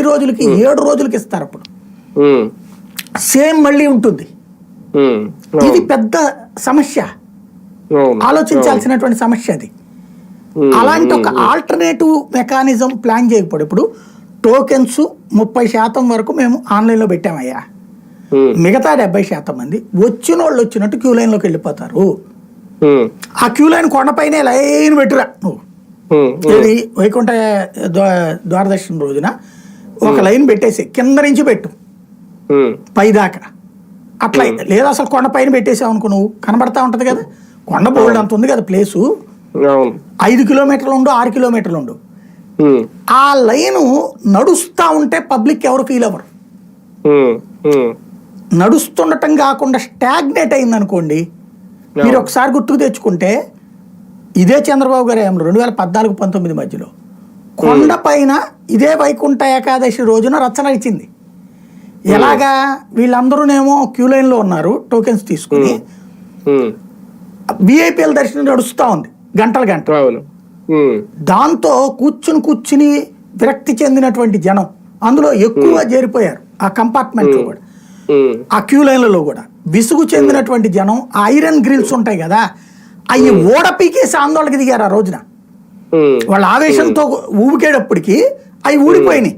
రోజులకి 7 రోజులకి ఇస్తారు అప్పుడు సేమ్ మళ్ళీ ఉంటుంది. ఇది పెద్ద సమస్య, ఆలోచించాల్సినటువంటి సమస్య అది. అలాంటి ఒక ఆల్టర్నేటివ్ మెకానిజం ప్లాన్ చేయకపోతే ఇప్పుడు టోకెన్స్ 30% వరకు మేము ఆన్లైన్లో పెట్టామయ్యా, మిగతా 70% మంది వచ్చిన వాళ్ళు వచ్చినట్టు క్యూ లైన్లోకి వెళ్ళిపోతారు. ఆ క్యూ లైన్ కొండపైనే లైన్ పెట్టురా నువ్వు. ఇది వైకుంఠ ద్వారదర్శనం రోజున ఒక లైన్ పెట్టేసి కింద నుంచి పెట్టు పైదాకా, అట్లా. లేదా అసలు కొండపైన పెట్టేసావు అనుకో, నువ్వు కనబడతా ఉంటది కదా, కొండ బోల్డ్ అంత ఉంది కదా ప్లేసు, 5 కిలోమీటర్లు ఉండు 6 కిలోమీటర్లు ఉండు. ఆ లైను నడుస్తా ఉంటే పబ్లిక్ ఎవరు ఫీల్ అవ్వరు. నడుస్తుండటం కాకుండా స్టాగ్నేట్ అయింది అనుకోండి. మీరు ఒకసారి గుర్తుకు తెచ్చుకుంటే ఇదే చంద్రబాబు గారు 2014-19 మధ్యలో కొండ పైన ఇదే వైకుంఠ ఏకాదశి రోజున రచ్చన ఇచ్చింది. ఎలాగా, వీళ్ళందరూనేమో క్యూ లైన్ లో ఉన్నారు టోకెన్స్ తీసుకుని, విఐపీఎల్ దర్శనం నడుస్తూ ఉంది గంటలు. దాంతో కూర్చుని విరక్తి చెందినటువంటి జనం అందులో ఎక్కువ చేరిపోయారు. ఆ కంపార్ట్మెంట్ లో కూడా, ఆ క్యూ లైన్లలో కూడా విసుగు చెందినటువంటి జనం ఐరన్ గ్రిల్స్ ఉంటాయి కదా, అవి ఓడపీకేసి ఆందోళనకి దిగారు ఆ రోజున. వాళ్ళ ఆవేశంతో ఊపికేటప్పటికి అవి ఊడిపోయినాయి.